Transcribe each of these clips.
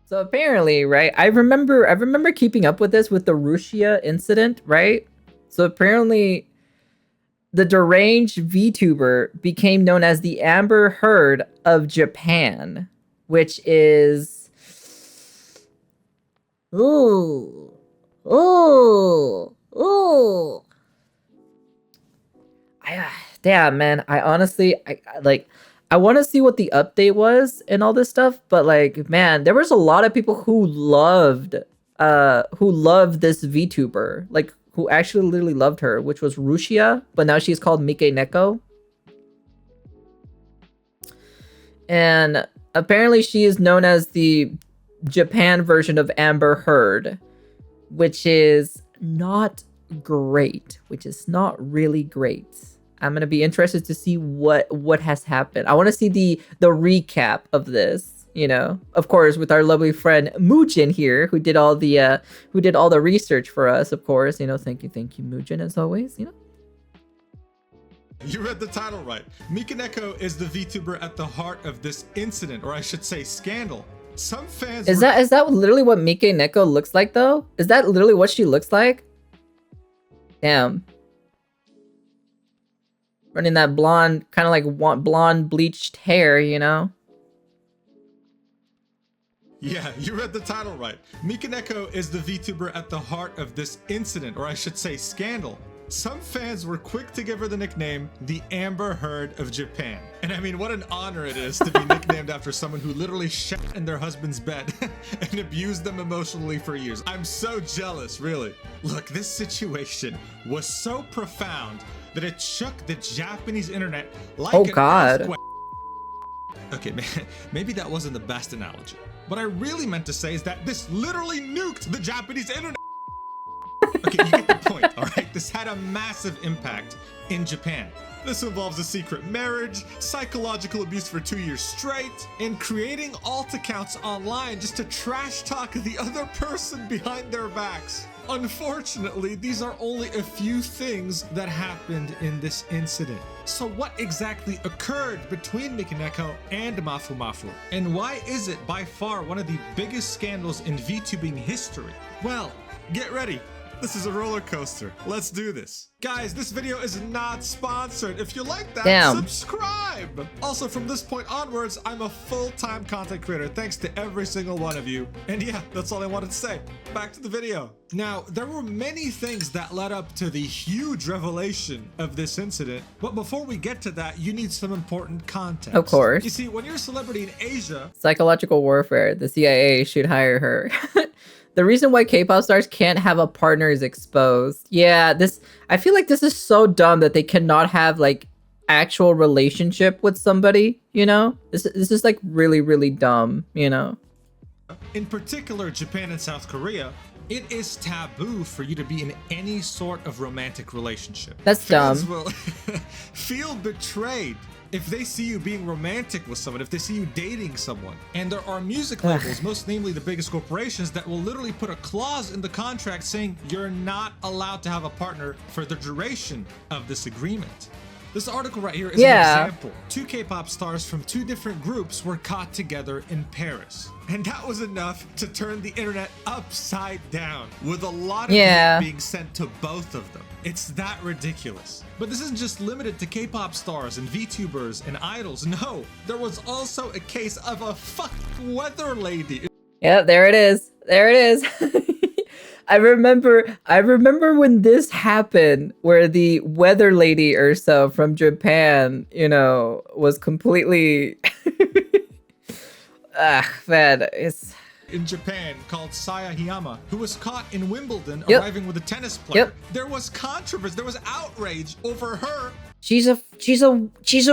So apparently, right? I remember keeping up with this with the Rusia incident, right? So apparently the deranged VTuber became known as the Amber Heard of Japan, which is ooh, ooh, ooh. Damn, man. I honestly, like, I want to see what the update was and all this stuff, but like, man, there was a lot of people who loved this VTuber, like, who actually literally loved her, which was Rushia, but now she's called Mike Neko. And apparently she is known as the Japan version of Amber Heard, which is not great, which is not really great. I'm gonna be interested to see what has happened. I want to see the recap of this. You know, of course, with our lovely friend Mujin here, who did all the research for us. Of course, you know, thank you, Mujin, as always. You know. You read the title right. Mikaneko is the VTuber at the heart of this incident, or I should say scandal. Some fans is that literally what Mikaneko looks like though? Is that literally what she looks like? Damn. Running that blonde, kind of like blonde bleached hair, you know? Yeah, you read the title right. Mikaneko is the VTuber at the heart of this incident, or I should say scandal. Some fans were quick to give her the nickname, the Amber Heard of Japan. And I mean, what an honor it is to be nicknamed after someone who literally shat in their husband's bed and abused them emotionally for years. I'm so jealous, really. Look, this situation was so profound that it shook the Japanese internet like an earthquake. Okay, maybe that wasn't the best analogy. What I really meant to say is that this literally nuked the Japanese internet. Okay, you get the point, all right? This had a massive impact in Japan. This involves a secret marriage, psychological abuse for 2 years straight, and creating alt accounts online just to trash talk the other person behind their backs. Unfortunately, these are only a few things that happened in this incident. So what exactly occurred between Mikaneko and Mafu Mafu? And why is it by far one of the biggest scandals in VTubing history? Well, get ready. This is a roller coaster. Let's do this. Guys, this video is not sponsored. If you like that, subscribe. Also, from this point onwards, I'm a full-time content creator. Thanks to every single one of you. And yeah, that's all I wanted to say. Back to the video. Now, there were many things that led up to the huge revelation of this incident. But before we get to that, you need some important context. Of course. You see, when you're a celebrity in Asia... Psychological warfare. The CIA should hire her. The reason why K-pop stars can't have a partner is exposed. Yeah, I feel like this is so dumb that they cannot have like actual relationship with somebody, you know? This is like really, really dumb, you know? In particular, Japan and South Korea, it is taboo for you to be in any sort of romantic relationship. That's Fans dumb. will feel betrayed if they see you being romantic with someone, if they see you dating someone. And there are music labels, most namely the biggest corporations, that will literally put a clause in the contract saying you're not allowed to have a partner for the duration of this agreement. This article right here is an example. 2 K-pop stars from 2 different groups were caught together in Paris. And that was enough to turn the internet upside down, with a lot of hate being sent to both of them. It's that ridiculous. But this isn't just limited to K-pop stars and VTubers and idols. No, there was also a case of a weather lady. Yep, there it is. There it is. I remember when this happened, where the weather lady or so from Japan, you know, was completely man, it's in Japan called Saya Hiyama, who was caught in Wimbledon arriving with a tennis player. There was controversy, there was outrage over her. She's a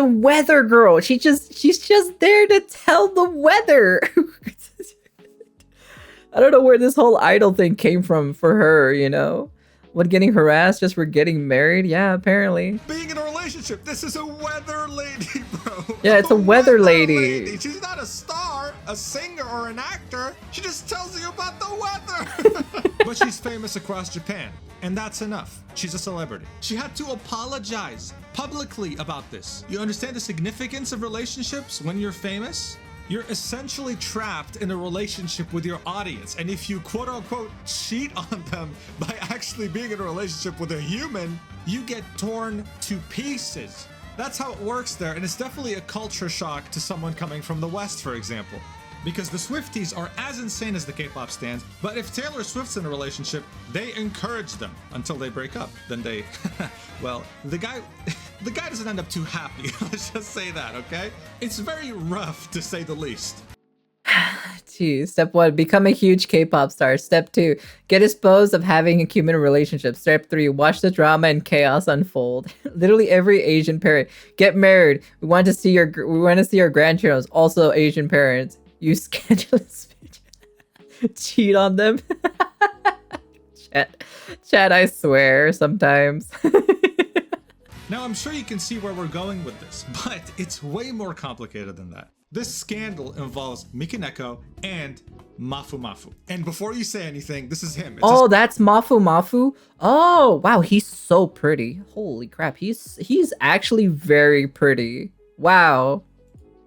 weather girl. She's just there to tell the weather. I don't know where this whole idol thing came from for her, you know? What, getting harassed just for getting married? Yeah, apparently. Being in a relationship, this is a weather lady, bro. Yeah, it's a weather lady. She's not a star, a singer, or an actor. She just tells you about the weather. But she's famous across Japan, and that's enough. She's a celebrity. She had to apologize publicly about this. You understand the significance of relationships when you're famous? You're essentially trapped in a relationship with your audience, and if you quote unquote cheat on them by actually being in a relationship with a human, you get torn to pieces. That's how it works there, and it's definitely a culture shock to someone coming from the West, for example. Because the Swifties are as insane as the K-pop stans, but if Taylor Swift's in a relationship, they encourage them until they break up. Then they, well, the guy doesn't end up too happy. Let's just say that, okay? It's very rough, to say the least. Geez, step 1, become a huge K-pop star. Step 2, get disposed of having a human relationship. Step 3, watch the drama and chaos unfold. Literally every Asian parent, get married. We want to see our grandchildren, also Asian parents. Use scandalous cheat on them. Chat, I swear sometimes. Now, I'm sure you can see where we're going with this, but it's way more complicated than that. This scandal involves Mikineko and Mafu Mafu. And before you say anything, this is him. That's Mafu Mafu? Oh, wow, he's so pretty. Holy crap, he's actually very pretty. Wow.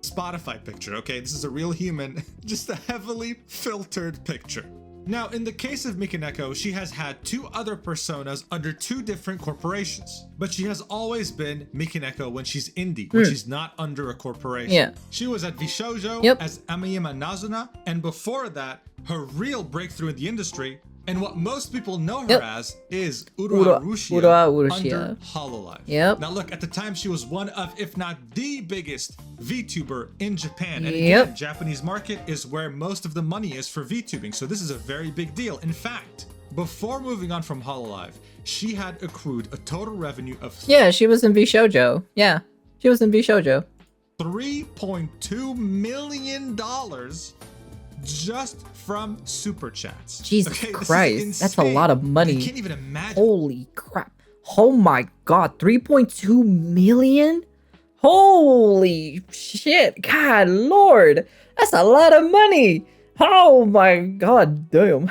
Spotify picture, okay? This is a real human, just a heavily filtered picture. Now, in the case of Mikineko, she has had 2 other personas under 2 different corporations, but she has always been Mikineko when she's indie, when she's not under a corporation. Yeah. She was at Vishoujo as Amiyama Nazuna, and before that, her real breakthrough in the industry, and what most people know her as, is Urua Rushia under Hololive. Yep. Now look, at the time she was one of, if not the biggest VTuber in Japan. And again, Japanese market is where most of the money is for VTubing, so this is a very big deal. In fact, before moving on from Hololive, she had accrued a total revenue of... Yeah, she was in VShoujo. Yeah, she was in VShoujo. $3.2 million just from super chats. Jesus Christ, that's a lot of money. You can't even imagine. Holy crap. Oh my god, 3.2 million? Holy shit, God lord, that's a lot of money. Oh my god damn.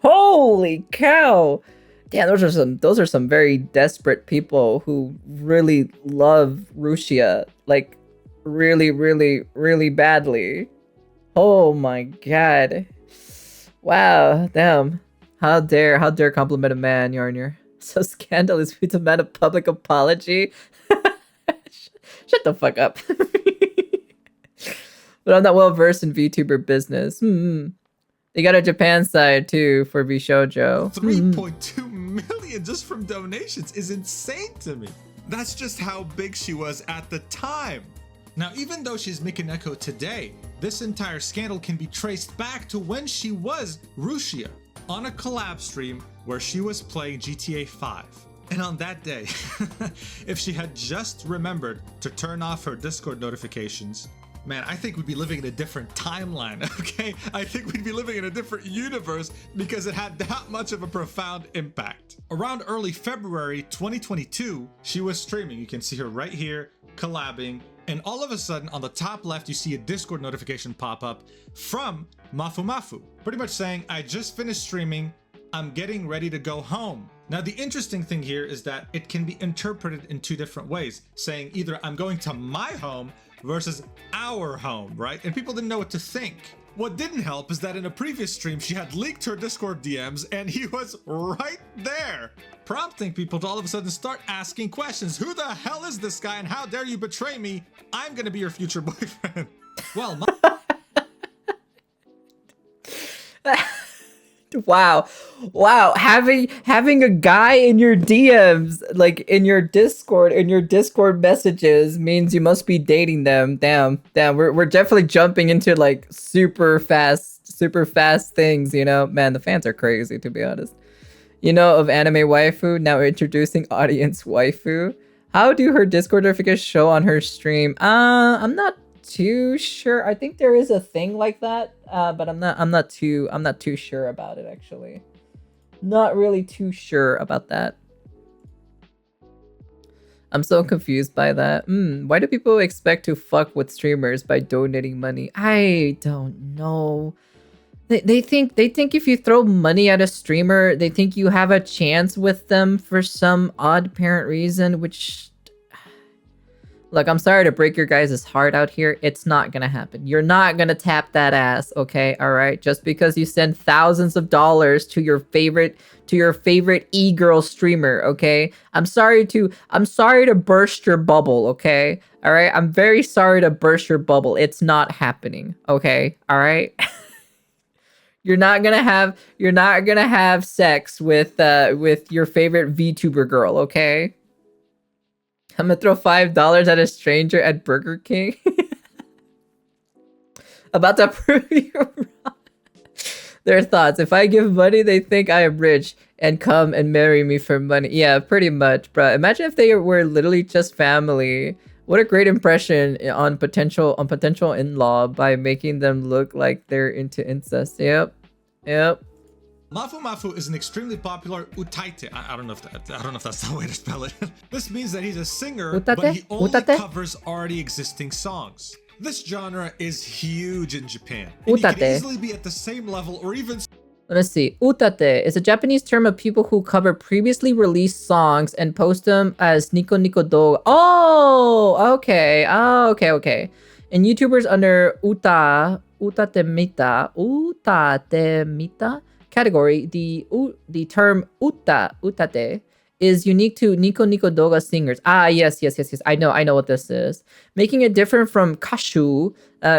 Holy cow. Damn, those are some very desperate people who really love Rushia, like really, really, really badly. Oh my god. Wow, damn. How dare compliment a man, Yarnir. So scandalous, we demand a public apology. Shut the fuck up. But I'm not well versed in VTuber business. They got a Japan side too for VShoujo. 3.2 million just from donations is insane to me. That's just how big she was at the time. Now, even though she's Mikineko today, this entire scandal can be traced back to when she was Rushia on a collab stream where she was playing GTA 5. And on that day, if she had just remembered to turn off her Discord notifications, man, I think we'd be living in a different timeline, okay? I think we'd be living in a different universe because it had that much of a profound impact. Around early February 2022, she was streaming. You can see her right here, collabing. And all of a sudden, on the top left, you see a Discord notification pop up from Mafu Mafu, pretty much saying, I just finished streaming, I'm getting ready to go home. Now, the interesting thing here is that it can be interpreted in 2 different ways, saying either I'm going to my home versus our home, right? And people didn't know what to think. What didn't help is that in a previous stream, she had leaked her Discord DMs and he was right there, prompting people to all of a sudden start asking questions. Who the hell is this guy and how dare you betray me? I'm gonna be your future boyfriend. Well, Wow. Having a guy in your DMs, like in your Discord messages, means you must be dating them. Damn. We're definitely jumping into like super fast things, you know? Man, the fans are crazy, to be honest. You know of anime waifu, now introducing audience waifu. How do her Discord notifications show on her stream? I'm not too sure. I think there is a thing like that, but I'm not too sure about it, actually. Not really too sure about that. I'm so confused by that. Why do people expect to fuck with streamers by donating money? I don't know. They think if you throw money at a streamer, they think you have a chance with them for some odd apparent reason, which Look, I'm sorry to break your guys' heart out here. It's not gonna happen. You're not gonna tap that ass, okay? All right. Just because you send thousands of dollars to your favorite e-girl streamer, okay? I'm sorry to burst your bubble, okay? All right. I'm very sorry to burst your bubble. It's not happening, okay? All right. You're not gonna have sex with your favorite VTuber girl, okay? I'm gonna throw $5 at a stranger at Burger King. About to prove you wrong. Their thoughts. If I give money, they think I am rich and come and marry me for money. Yeah, pretty much, bro. Imagine if they were literally just family. What a great impression on potential in-law by making them look like they're into incest. Yep. Mafu Mafu is an extremely popular utaite. I don't know if that's the way to spell it. This means that he's a singer, but he only covers already existing songs. This genre is huge in Japan. And he can easily be at the same level or even... Let's see. Utate is a Japanese term of people who cover previously released songs and post them as Nico Nico Doga. Oh, okay. And YouTubers under utate mita category, the term utate is unique to Nico Nico Doga singers. Yes. I know what this is. Making it different from kashu,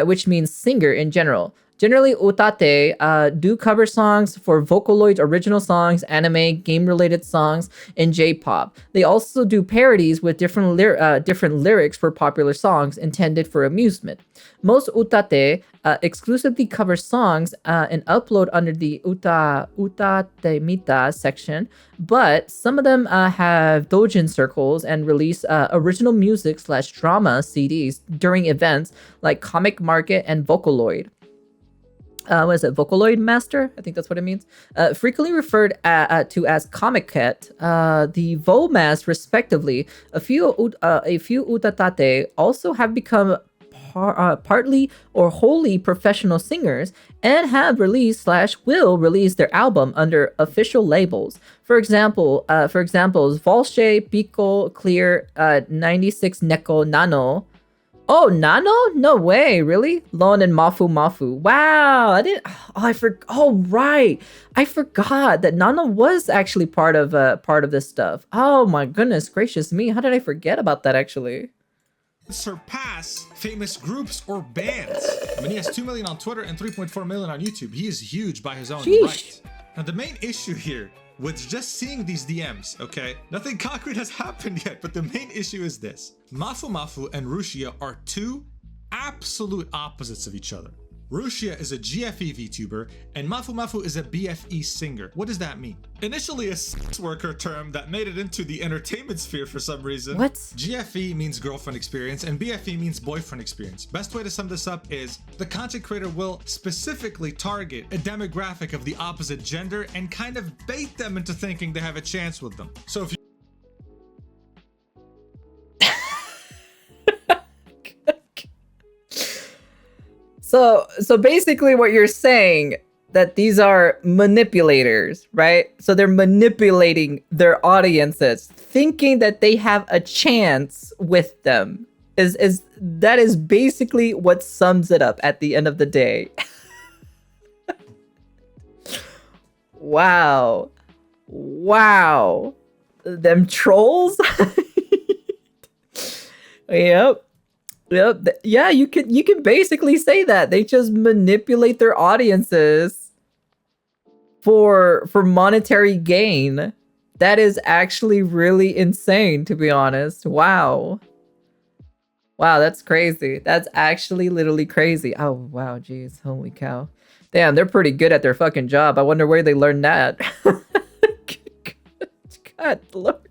which means singer in general. Generally, utate do cover songs for Vocaloid's original songs, anime, game-related songs, and J-pop. They also do parodies with different lyrics for popular songs intended for amusement. Most utate exclusively cover songs and upload under the utate mita section, but some of them have doujin circles and release original music / drama CDs during events like Comic Market and Vocaloid. What is it? Vocaloid Master? I think that's what it means. Frequently referred to as Comic Cat, the Vomas respectively. A few utatate also have become partly or wholly professional singers and have released / will release their album under official labels. For example, Volshe, Pico, Clear, 96 Neko, Nano. Oh, Nano? No way, really? Lon and Mafu Mafu. Wow, right. I forgot that Nano was actually part of this stuff. Oh my goodness gracious me. How did I forget about that actually? Surpass famous groups or bands. I mean, he has 2 million on Twitter and 3.4 million on YouTube. He is huge by his own right. Now, the main issue here with just seeing these DMs, okay? Nothing concrete has happened yet, but the main issue is this. Mafu Mafu and Rushia are two absolute opposites of each other. Rushia is a GFE VTuber, and Mafu Mafu is a BFE singer. What does that mean? Initially a sex worker term that made it into the entertainment sphere for some reason. What? GFE means girlfriend experience, and BFE means boyfriend experience. Best way to sum this up is the content creator will specifically target a demographic of the opposite gender and kind of bait them into thinking they have a chance with them. So if you So basically what you're saying that these are manipulators, right? So they're manipulating their audiences, thinking that they have a chance with them. That is basically what sums it up at the end of the day. Wow. Them trolls? Yep. Yeah, you can basically say that. They just manipulate their audiences for monetary gain. That is actually really insane, to be honest. Wow, that's crazy. That's actually literally crazy. Oh, wow, geez. Holy cow. Damn, they're pretty good at their fucking job. I wonder where they learned that. God, Lord.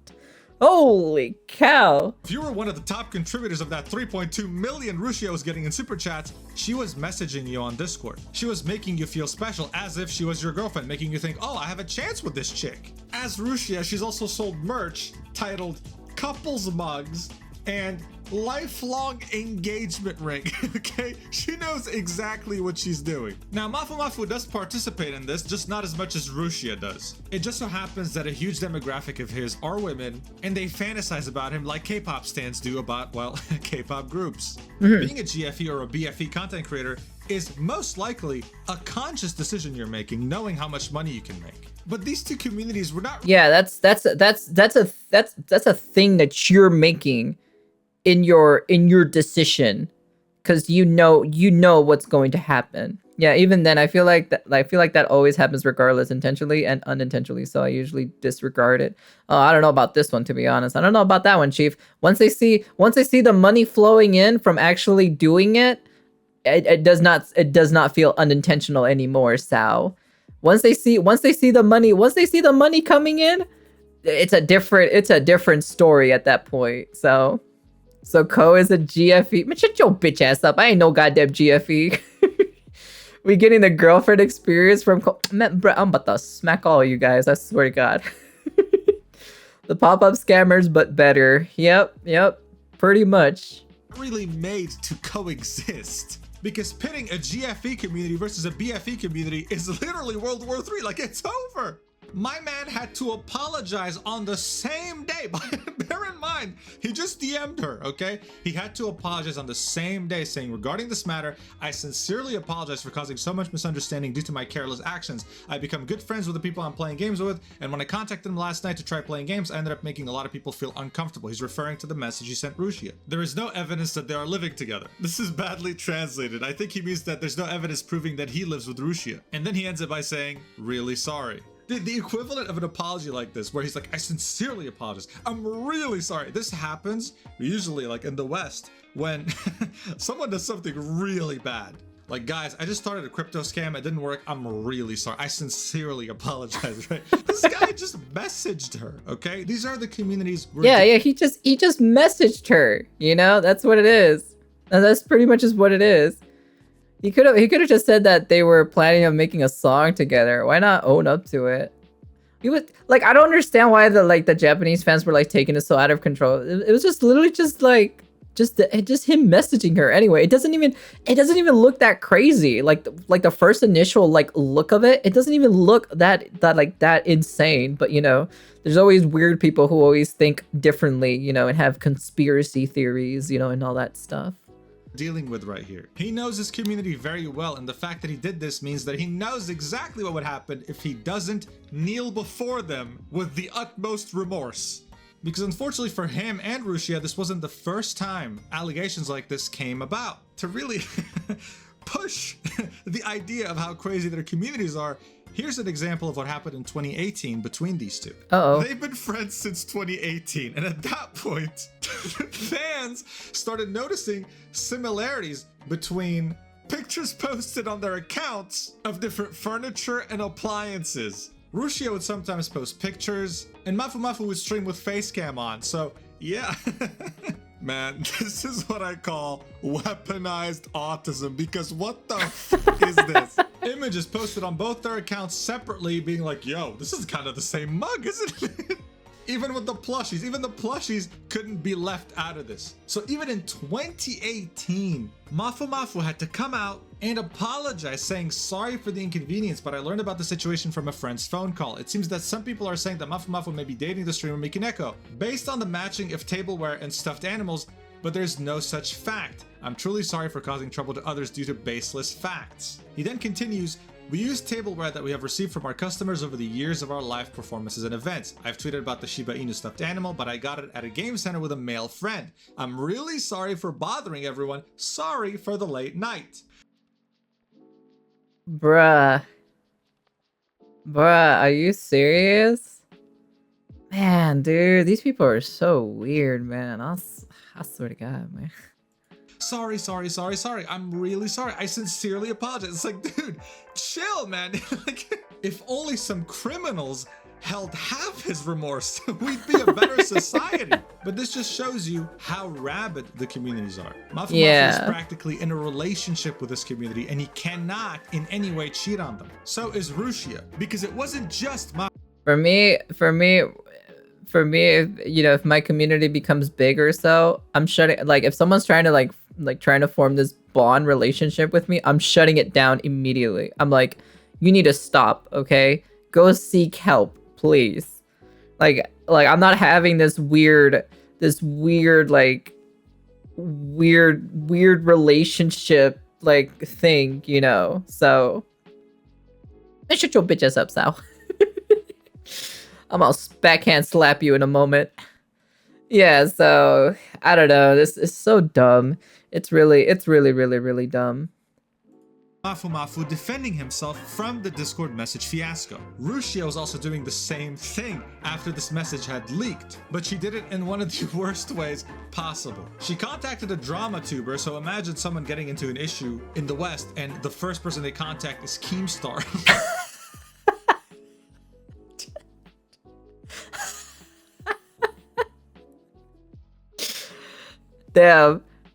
Holy cow. If you were one of the top contributors of that 3.2 million Rushia was getting in super chats, she was messaging you on Discord. She was making you feel special as if she was your girlfriend, making you think, oh, I have a chance with this chick. As Rushia, she's also sold merch titled Couples Mugs and lifelong engagement ring, okay? She knows exactly what she's doing. Now, Mafu does participate in this, just not as much as Rushia does. It just so happens that a huge demographic of his are women, and they fantasize about him like K-pop stans do about, well, K-pop groups. Being a GFE or a BFE content creator is most likely a conscious decision you're making, knowing how much money you can make. But these two communities were not. Yeah, that's a thing that you're making in your decision, because you know what's going to happen. Yeah, even then, I feel like that always happens regardless, intentionally and unintentionally. So I usually disregard it. Oh, I don't know about this one, to be honest. I don't know about that one, Chief. Once they see the money flowing in from actually doing it, it does not feel unintentional anymore, Sal. Once they see the money coming in, it's a different story at that point. So Ko is a GFE. Man, shut your bitch ass up. I ain't no goddamn GFE. We getting the girlfriend experience from Ko. Man, bro, I'm about to smack all of you guys. I swear to God. The pop-up scammers, but better. Yep. Pretty much. Really made to coexist. Because pitting a GFE community versus a BFE community is literally World War III. Like, it's over. My man had to apologize on the same day. Bear in mind, he just DM'd her, okay? He had to apologize on the same day, saying, regarding this matter, I sincerely apologize for causing so much misunderstanding due to my careless actions. I become good friends with the people I'm playing games with, and when I contacted him last night to try playing games, I ended up making a lot of people feel uncomfortable. He's referring to the message he sent Rushia. There is no evidence that they are living together. This is badly translated. I think he means that there's no evidence proving that he lives with Rushia. And then he ends it by saying, really sorry. The equivalent of an apology like this, where he's like, I sincerely apologize. I'm really sorry. This happens usually like in the West when someone does something really bad. Like, guys, I just started a crypto scam. It didn't work. I'm really sorry. I sincerely apologize, right? This guy just messaged her, okay? These are the communities. Yeah, he just messaged her, you know? That's what it is. And that's pretty much just what it is. He could have just said that they were planning on making a song together. Why not own up to it? He was like, I don't understand why the Japanese fans were like taking it so out of control. It was just literally just him messaging her. Anyway, it doesn't even look that crazy. Like the first initial like look of it, it doesn't even look that insane. But you know, there's always weird people who always think differently, you know, and have conspiracy theories, you know, and all that stuff. Dealing with right here. He knows his community very well, and the fact that he did this means that he knows exactly what would happen if he doesn't kneel before them with the utmost remorse. Because unfortunately for him and Rushia, this wasn't the first time allegations like this came about. To really push the idea of how crazy their communities are, here's an example of what happened in 2018 between these two. Uh-oh. They've been friends since 2018, and at that point, fans started noticing similarities between pictures posted on their accounts of different furniture and appliances. Rushia would sometimes post pictures, and Mafu would stream with facecam on, so yeah. Man, this is what I call weaponized autism, because what the fuck is this? Images posted on both their accounts separately being like, yo, this is kind of the same mug, isn't it? Even with the plushies couldn't be left out of this. So even in 2018, Mafu had to come out and apologize, saying sorry for the inconvenience, but I learned about the situation from a friend's phone call. It seems that some people are saying that Mafu may be dating the streamer Mikineko based on the matching of tableware and stuffed animals, but there's no such fact. I'm truly sorry for causing trouble to others due to baseless facts. He then continues, we use tableware that we have received from our customers over the years of our live performances and events. I've tweeted about the Shiba Inu stuffed animal, but I got it at a game center with a male friend. I'm really sorry for bothering everyone. Sorry for the late night. Bruh, are you serious? Man, dude, these people are so weird, man. I swear to God, man. Sorry. I'm really sorry. I sincerely apologize. It's like, dude, chill, man. Like, if only some criminals held half his remorse, we'd be a better society. But this just shows you how rabid the communities are. Mafu is practically in a relationship with this community, and he cannot in any way cheat on them. So is Rushia, because it wasn't just for me, if, you know, if my community becomes big or so, I'm shutting, like, if someone's trying to like trying to form this bond relationship with me, I'm shutting it down immediately. I'm like, you need to stop, okay? Go seek help, please. Like I'm not having this weird like weird relationship like thing, you know. So shut your bitch ass up, Sal. I'm gonna backhand slap you in a moment. Yeah, so I don't know. This is so dumb. It's really really dumb. Mafu defending himself from the Discord message fiasco. Rushia was also doing the same thing after this message had leaked, but she did it in one of the worst ways possible. She contacted a drama tuber, so imagine someone getting into an issue in the West and the first person they contact is Keemstar.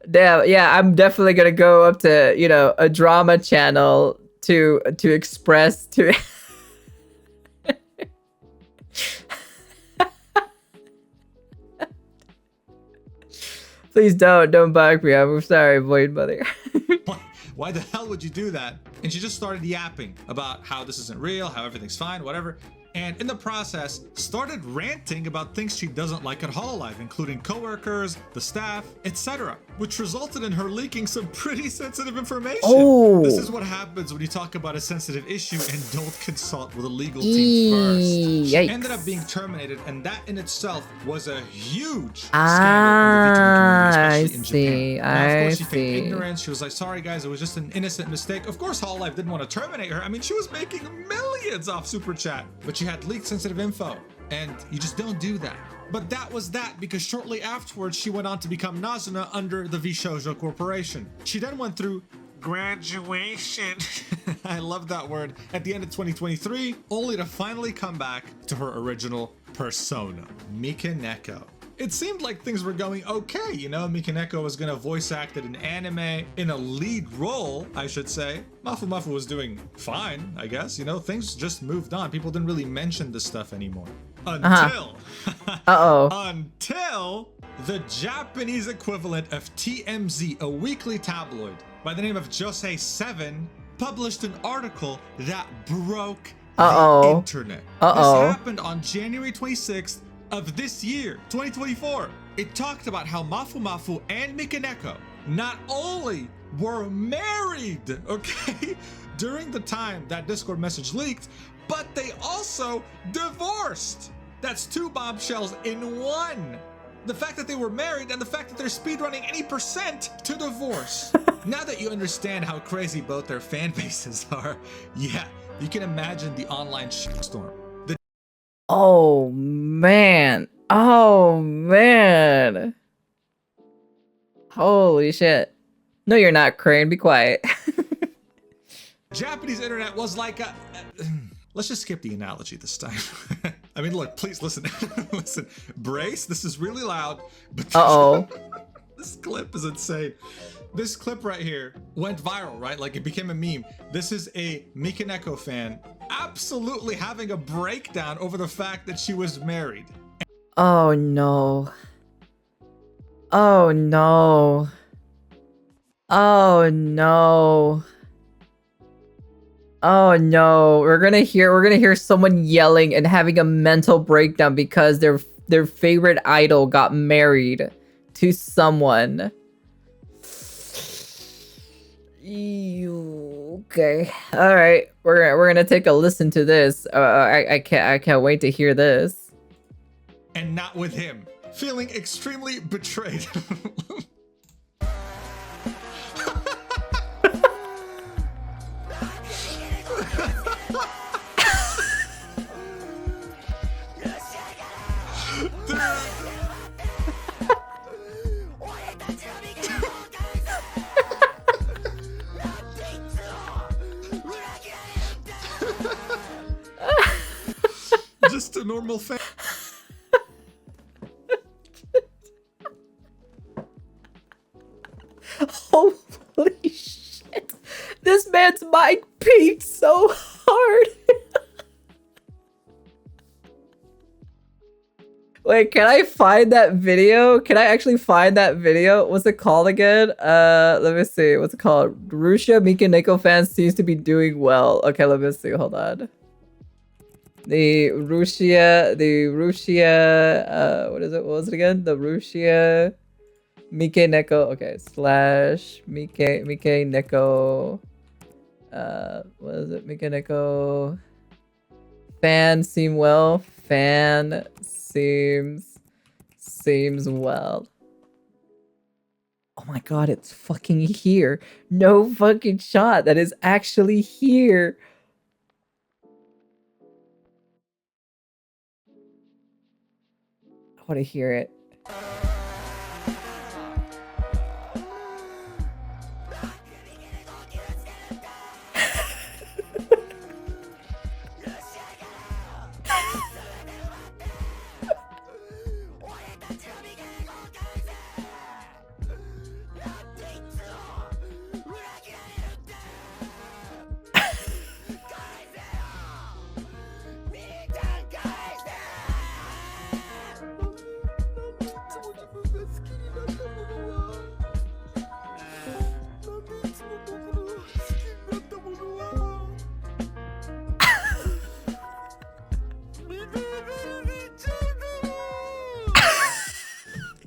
Damn, yeah, I'm definitely gonna go up to, you know, a drama channel to express to. Please don't bug me. I'm sorry, Void Mother. Why the hell would you do that? And she just started yapping about how this isn't real, how everything's fine, whatever. And in the process, started ranting about things she doesn't like at Hololive, including coworkers, the staff, etc., which resulted in her leaking some pretty sensitive information. Oh. This is what happens when you talk about a sensitive issue and don't consult with a legal team first. She ended up being terminated, and that in itself was a huge scandal in the VTuber community, especially in Japan. Now, of course, she feigned ignorance. She was like, sorry guys, it was just an innocent mistake. Of course, Hololive didn't want to terminate her. I mean, she was making millions off Super Chat, but she had leaked sensitive info, and you just don't do that. But that was that, because shortly afterwards, she went on to become Nazuna under the V-Shoujo Corporation. She then went through graduation, I love that word, at the end of 2023, only to finally come back to her original persona, Mikaneko. It seemed like things were going okay, you know. Mikaneko was gonna voice act in an anime in a lead role, I should say. Mafu was doing fine, I guess, you know. Things just moved on. People didn't really mention this stuff anymore. Until... until the Japanese equivalent of TMZ, a weekly tabloid by the name of Josei 7, published an article that broke the internet. This happened on January 26th, of this year, 2024. It talked about how Mafu and Mikaneko not only were married, okay, during the time that Discord message leaked, but they also divorced. That's two bombshells in one. The fact that they were married and the fact that they're speedrunning any percent to divorce. Now that you understand how crazy both their fan bases are, yeah, you can imagine the online shitstorm. Oh man. Holy shit. No, you're not, Crane. Be quiet. Japanese internet was like a... let's just skip the analogy this time. I mean, look, please listen. Listen, brace. This is really loud. But this clip is insane. This clip right here went viral, right? Like, it became a meme. This is a Mikaneko fan absolutely having a breakdown over the fact that she was married. Oh no. Oh no. Oh no. Oh no. We're gonna hear someone yelling and having a mental breakdown because their favorite idol got married to someone. Okay. All right. We're gonna take a listen to this. I can't wait to hear this. And not with him. Feeling extremely betrayed. Just a normal fan. Holy shit. This man's mic peaked so hard. Wait, can I find that video? Can I actually find that video? What's it called again? Let me see. What's it called? Russia Mika Neko fans seems to be doing well. Okay, let me see. Hold on. The Russia, what is it? What was it again? The Russia Mike Neko. Okay, slash Mike Neko. What is it? Mike Neko. Fan seem well. Fan seems well. Oh my god, it's fucking here. No fucking shot. That is actually here. I want to hear it.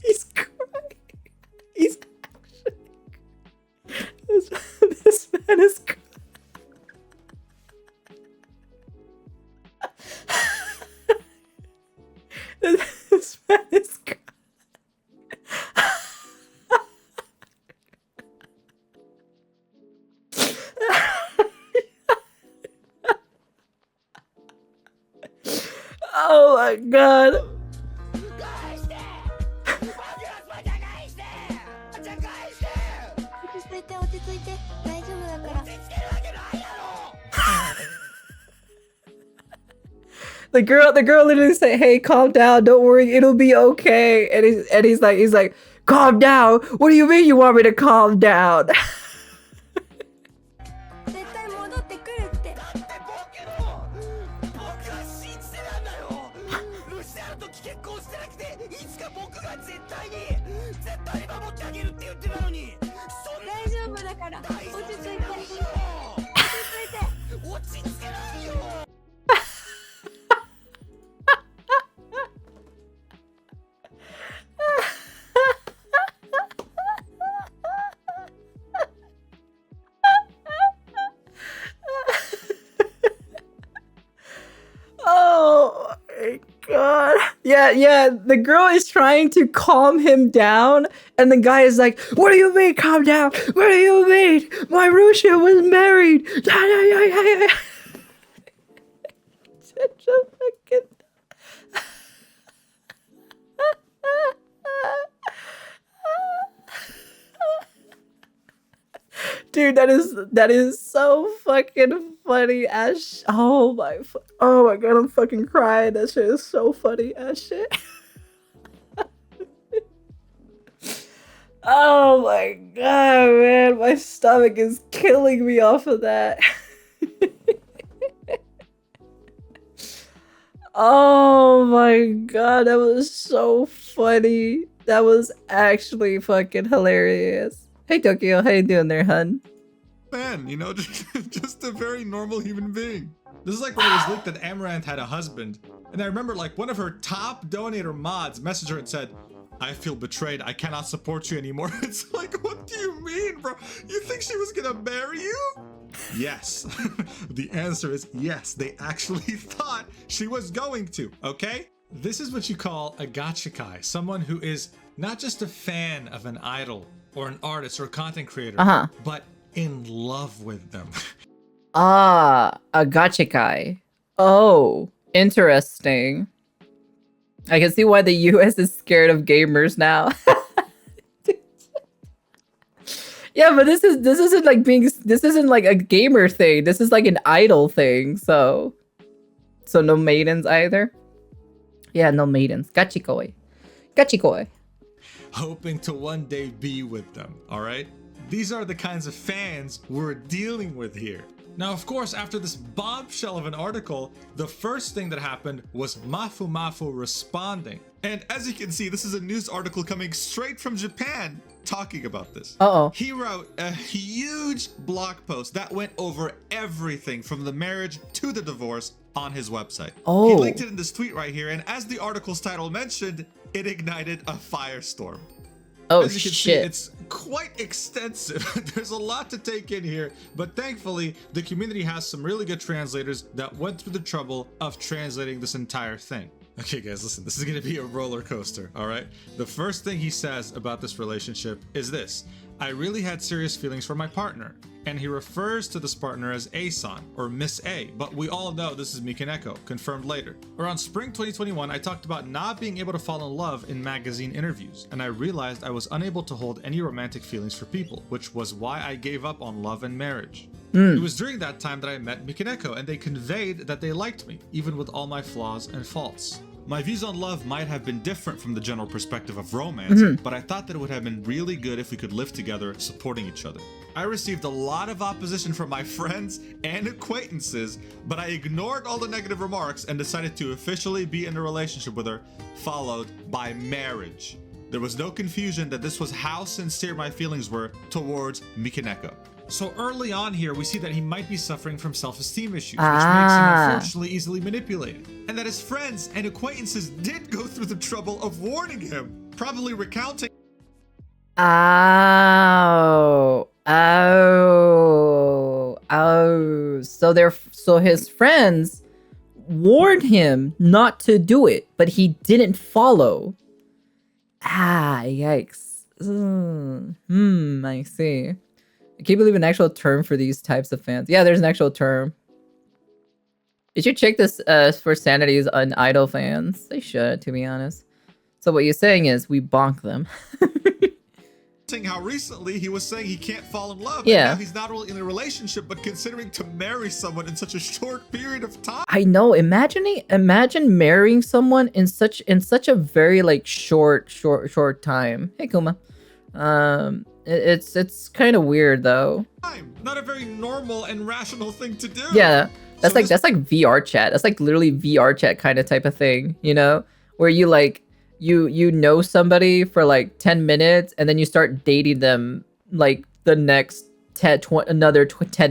He's crying. He's actually... this man is crying. This man is crying. Oh my god. The girl literally said, "Hey, calm down. Don't worry, it'll be okay." And he's like, "Calm down. What do you mean you want me to calm down?" Oh my god. Yeah, the girl is trying to calm him down, and the guy is like, "What do you mean, calm down? What do you mean? My Russia was married." Such a fucking... Dude, that is so fucking funny as oh my god, I'm fucking crying. That shit is so funny as shit. Oh my god, man, my stomach is killing me off of that. Oh my god, that was so funny. That was actually fucking hilarious. Hey Tokyo, how you doing there, hun? Man, you know, just a very normal human being. This is like when it was leaked that Amaranth had a husband. And I remember like one of her top donator mods messaged her and said, "I feel betrayed. I cannot support you anymore." It's like, what do you mean, bro? You think she was gonna marry you? Yes. The answer is yes. They actually thought she was going to, okay? This is what you call a gachikai. Someone who is not just a fan of an idol or an artist or a content creator, but in love with them. Ah, a gachikai. Oh, interesting. I can see why the US is scared of gamers now. Yeah, but this isn't like a gamer thing. This is like an idol thing. So no maidens either. Yeah, no maidens. Gachikoi. Gachikoi. Hoping to one day be with them, all right? These are the kinds of fans we're dealing with here. Now, of course, after this bombshell of an article, the first thing that happened was Mafu Mafu responding. And as you can see, this is a news article coming straight from Japan talking about this. Uh-oh. He wrote a huge blog post that went over everything from the marriage to the divorce on his website. Oh. He linked it in this tweet right here, and as the article's title mentioned, it ignited a firestorm. Oh, as you can see, shit. it's quite extensive. There's a lot to take in here, but thankfully, the community has some really good translators that went through the trouble of translating this entire thing. Okay, guys, listen, this is gonna be a roller coaster, all right? The first thing he says about this relationship is this: I really had serious feelings for my partner. And he refers to this partner as A-san, or Miss A, but we all know this is Mikaneko, confirmed later. Around spring 2021, I talked about not being able to fall in love in magazine interviews, and I realized I was unable to hold any romantic feelings for people, which was why I gave up on love and marriage. It was during that time that I met Mikaneko, and they conveyed that they liked me, even with all my flaws and faults. My views on love might have been different from the general perspective of romance, but I thought that it would have been really good if we could live together, supporting each other. I received a lot of opposition from my friends and acquaintances, but I ignored all the negative remarks and decided to officially be in a relationship with her, followed by marriage. There was no confusion that this was how sincere my feelings were towards Mikaneko. So early on here, we see that he might be suffering from self-esteem issues, which makes him unfortunately easily manipulated. And that his friends and acquaintances did go through the trouble of warning him, probably recounting. Oh. So his friends warned him not to do it, but he didn't follow. Yikes. I see. I can't believe an actual term for these types of fans. Yeah, there's an actual term. You should check this for sanities on idol fans. They should, to be honest. So what you're saying is we bonk them. How recently he was saying he can't fall in love. Yeah. And now he's not only in a relationship, but considering to marry someone in such a short period of time. I know. Imagine marrying someone in such a very like short time. Hey Kuma. It's kind of weird though. Not a very normal and rational thing to do. Yeah. That's like VR chat. That's like literally VR chat kind of type of thing, you know? Where you like you know somebody for like 10 minutes and then you start dating them like the next 10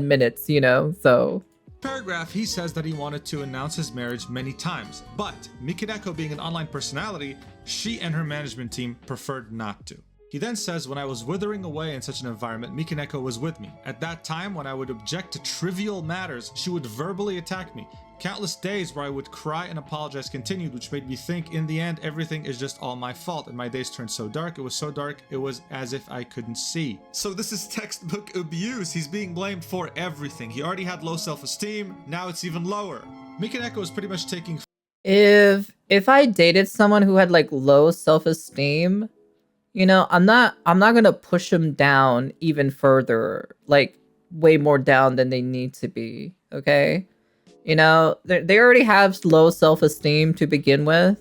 minutes, you know? So paragraph, he says that he wanted to announce his marriage many times, but Mikaneko being an online personality, she and her management team preferred not to. He then says, when I was withering away in such an environment, Mikaneko was with me. At that time, when I would object to trivial matters, she would verbally attack me. Countless days where I would cry and apologize continued, which made me think in the end, everything is just all my fault. And my days turned so dark. It was so dark, it was as if I couldn't see. So this is textbook abuse. He's being blamed for everything. He already had low self-esteem. Now it's even lower. Mikaneko is pretty much taking... If I dated someone who had like low self-esteem, you know, I'm not gonna push them down even further, like way more down than they need to be. Okay, you know, they already have low self-esteem to begin with.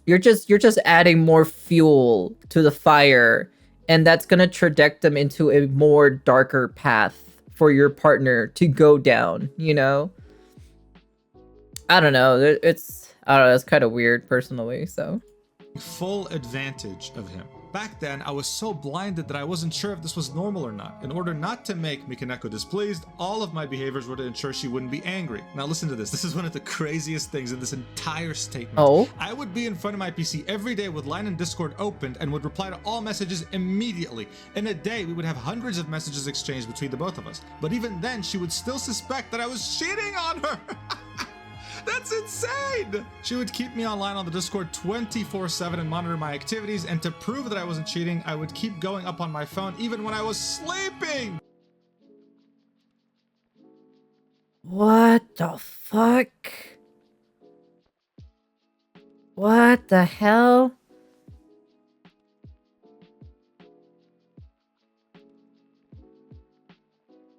You're just adding more fuel to the fire, and that's gonna traject them into a more darker path for your partner to go down. You know, I don't know. It's kind of weird personally. So full advantage of him. Back then, I was so blinded that I wasn't sure if this was normal or not. In order not to make Mikaneko displeased, all of my behaviors were to ensure she wouldn't be angry. Now listen to this. This is one of the craziest things in this entire statement. Oh? I would be in front of my PC every day with Line and Discord opened and would reply to all messages immediately. In a day, we would have hundreds of messages exchanged between the both of us. But even then, she would still suspect that I was cheating on her. That's insane! She would keep me online on the Discord 24/7 and monitor my activities, and to prove that I wasn't cheating, I would keep going up on my phone even when I was sleeping! What the fuck? What the hell?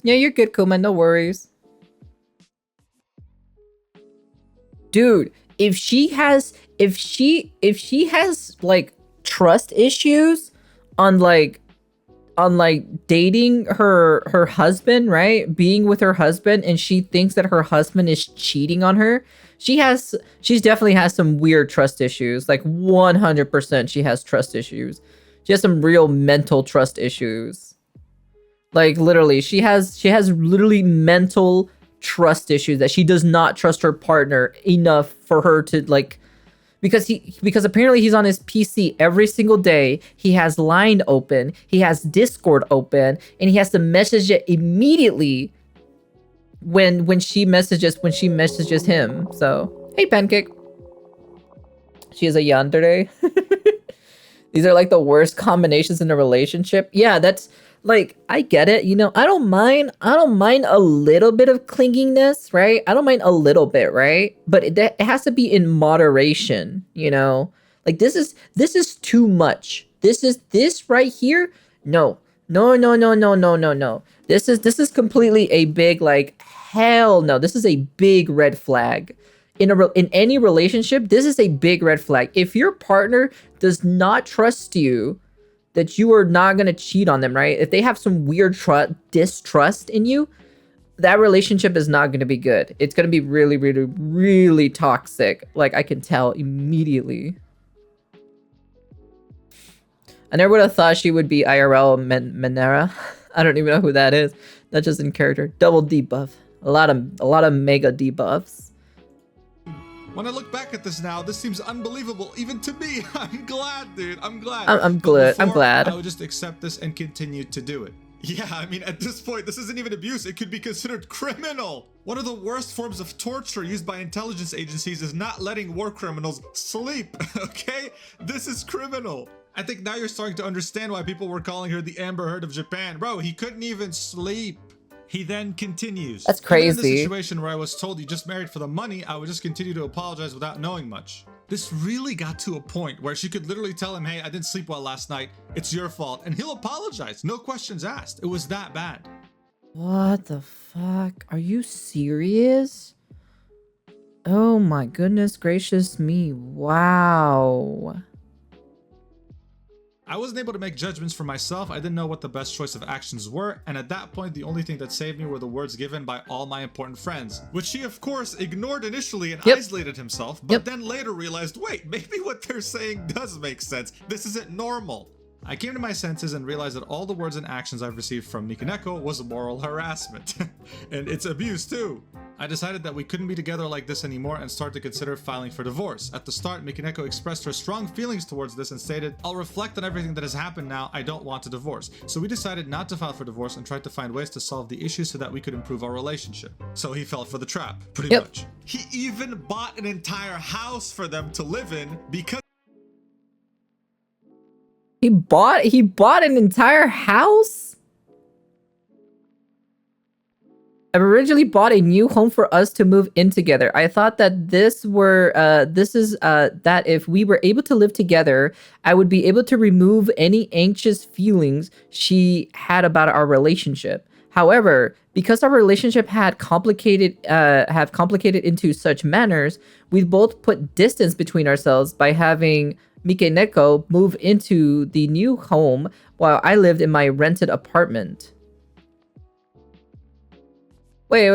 Yeah, you're good, Kuma, no worries. Dude, if she has like trust issues on like on like dating her husband, right? Being with her husband, and she thinks that her husband is cheating on her. She's definitely has some weird trust issues. Like 100% she has trust issues. She has some real mental trust issues. Like literally, she has literally mental trust issues that she does not trust her partner enough for her to like, because apparently he's on his PC every single day. He has Line open, he has Discord open, and he has to message it immediately when she messages him. So hey Pancake, she is a yandere. These are like the worst combinations in a relationship. Yeah, that's like, I get it. You know, I don't mind a little bit of clinginess, right? I don't mind a little bit, right? But it has to be in moderation, you know? Like this is too much. This right here. No. No, no, no, no, no, no, no. This is completely a big, like, hell no. This is a big red flag. In any relationship, this is a big red flag. If your partner does not trust you, that you are not going to cheat on them, right? If they have some weird distrust in you, that relationship is not going to be good. It's going to be really, really, really toxic. Like, I can tell immediately. I never would have thought she would be IRL Menera. I don't even know who that is. That's just in character. Double debuff. A lot of mega debuffs. When I look back at this now, this seems unbelievable, even to me. I'm glad, dude. I'm glad. I'm glad. I'm glad. I would just accept this and continue to do it. Yeah, I mean, at this point, this isn't even abuse. It could be considered criminal. One of the worst forms of torture used by intelligence agencies is not letting war criminals sleep, okay? This is criminal. I think now you're starting to understand why people were calling her the Amber Heard of Japan. Bro, he couldn't even sleep. He then continues. That's crazy. In the situation where I was told you just married for the money, I would just continue to apologize without knowing much. This really got to a point where she could literally tell him, hey, I didn't sleep well last night. It's your fault. And he'll apologize. No questions asked. It was that bad. What the fuck? Are you serious? Oh my goodness gracious me. Wow. I wasn't able to make judgments for myself. I didn't know what the best choice of actions were, and at that point, the only thing that saved me were the words given by all my important friends, which he, of course, ignored initially and isolated himself, but then later realized, wait, maybe what they're saying does make sense. This isn't normal. I came to my senses and realized that all the words and actions I've received from Mikaneko was moral harassment. And it's abuse too. I decided that we couldn't be together like this anymore and started to consider filing for divorce. At the start, Mikaneko expressed her strong feelings towards this and stated, I'll reflect on everything that has happened now, I don't want a divorce. So we decided not to file for divorce and tried to find ways to solve the issue so that we could improve our relationship. So he fell for the trap, pretty much. He even bought an entire house for them to live in because He bought an entire house? I've originally bought a new home for us to move in together. I thought that this is that if we were able to live together, I would be able to remove any anxious feelings she had about our relationship. However, because our relationship had complicated into such manners, we both put distance between ourselves by having Mikaneko move into the new home while I lived in my rented apartment. Wait,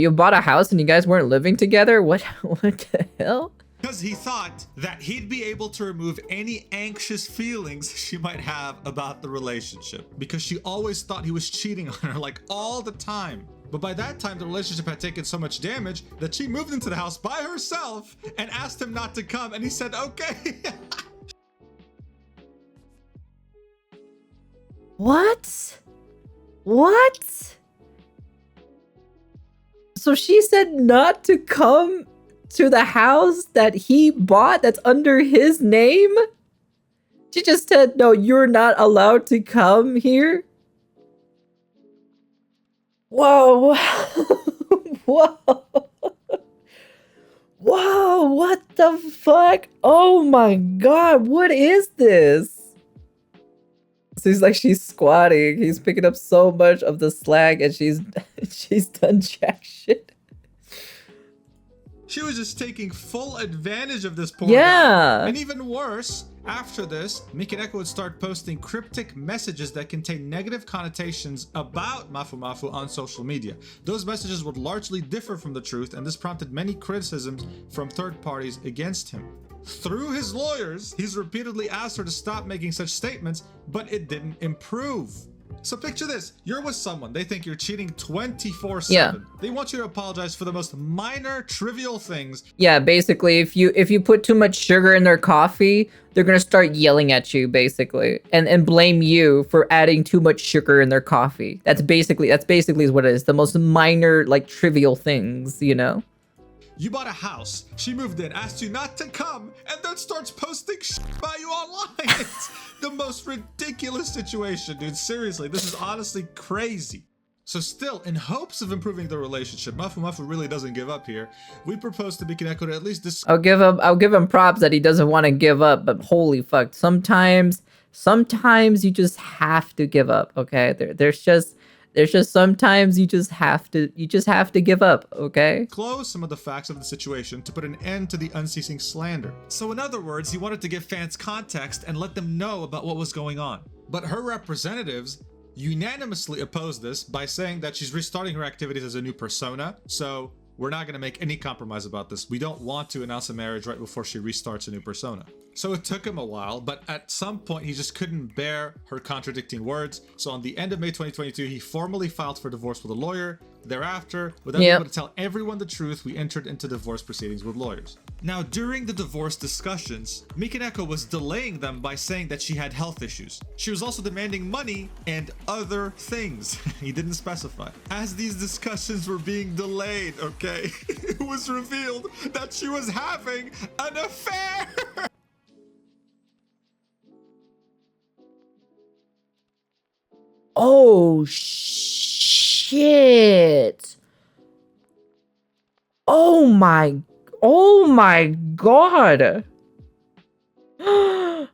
you bought a house and you guys weren't living together? What the hell? Because he thought that he'd be able to remove any anxious feelings she might have about the relationship. Because she always thought he was cheating on her, like all the time. But by that time, the relationship had taken so much damage that she moved into the house by herself and asked him not to come, and he said, okay. What? What? So she said not to come to the house that he bought that's under his name? She just said, no, you're not allowed to come here? Whoa. Whoa. Whoa, what the fuck? Oh my god, what is this? Seems like she's squatting. He's picking up so much of the slack and she's done jack shit. She was just taking full advantage of this poor guy. And even worse, After this, Mikaneko would start posting cryptic messages that contain negative connotations about Mafu Mafu on social media. Those messages would largely differ from the truth, and this prompted many criticisms from third parties against him. Through his lawyers, he's repeatedly asked her to stop making such statements, but it didn't improve. So picture this, you're with someone, they think you're cheating 24/7. Yeah. They want you to apologize for the most minor, trivial things. Yeah, basically, if you put too much sugar in their coffee, they're gonna start yelling at you, basically, and blame you for adding too much sugar in their coffee. That's basically what it is. The most minor, like, trivial things, you know? You bought a house, she moved in, asked you not to come, and then starts posting shit about you online. It's the most ridiculous situation, dude. Seriously, this is honestly crazy. So still, in hopes of improving the relationship, Mafu Mafu really doesn't give up here. We propose to Mikaneko to at least I'll give him props that he doesn't want to give up, but holy fuck, sometimes you just have to give up, okay? There's just sometimes you just have to give up, okay? Close some of the facts of the situation to put an end to the unceasing slander. So in other words, he wanted to give fans context and let them know about what was going on. But her representatives unanimously opposed this by saying that she's restarting her activities as a new persona, so we're not going to make any compromise about this. We don't want to announce a marriage right before she restarts a new persona. So it took him a while, but at some point he just couldn't bear her contradicting words. So on the end of May 2022, he formally filed for divorce with a lawyer. Thereafter, without being able to tell everyone the truth, we entered into divorce proceedings with lawyers. Now, during the divorce discussions, Mikaneko was delaying them by saying that she had health issues. She was also demanding money and other things. He didn't specify. As these discussions were being delayed, okay, it was revealed that she was having an affair. Oh, shit. Oh my god. Oh,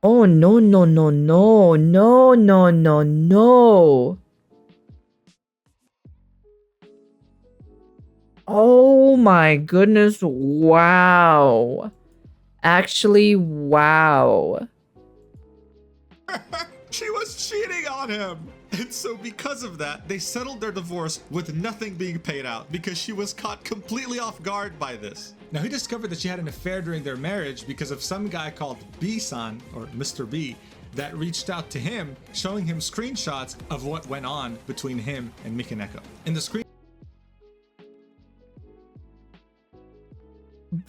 no, no, no, no, no, no, no, no. Oh my goodness, wow. Actually, wow. She was cheating on him. And so because of that, they settled their divorce with nothing being paid out because she was caught completely off guard by this. Now he discovered that she had an affair during their marriage because of some guy called B-san, or Mr. B, that reached out to him, showing him screenshots of what went on between him and Mikaneko. In the screen,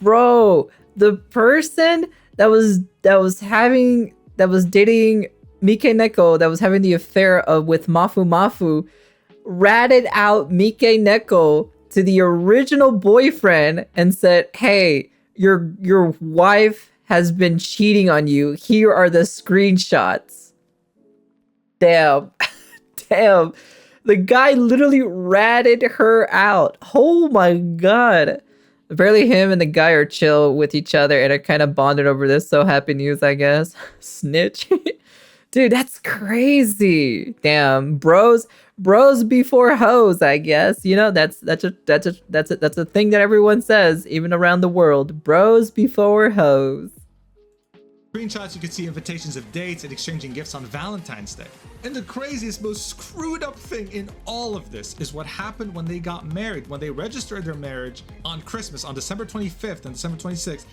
bro, the person that was dating Mikaneko, that was having the affair with Mafu Mafu, ratted out Mikaneko to the original boyfriend and said, "Hey, your wife has been cheating on you. Here are the screenshots." Damn. Damn. The guy literally ratted her out. Oh my god. Apparently him and the guy are chill with each other and are kind of bonded over this. So happy news, I guess. Snitch. Dude, that's crazy. Damn, bros before hoes, I guess. You know, that's a thing that everyone says, even around the world. Bros before hoes. screenshots, you can see invitations of dates and exchanging gifts on Valentine's Day. And the craziest, most screwed up thing in all of this is what happened when they got married. When they registered their marriage on Christmas, on December 25th and December 26th,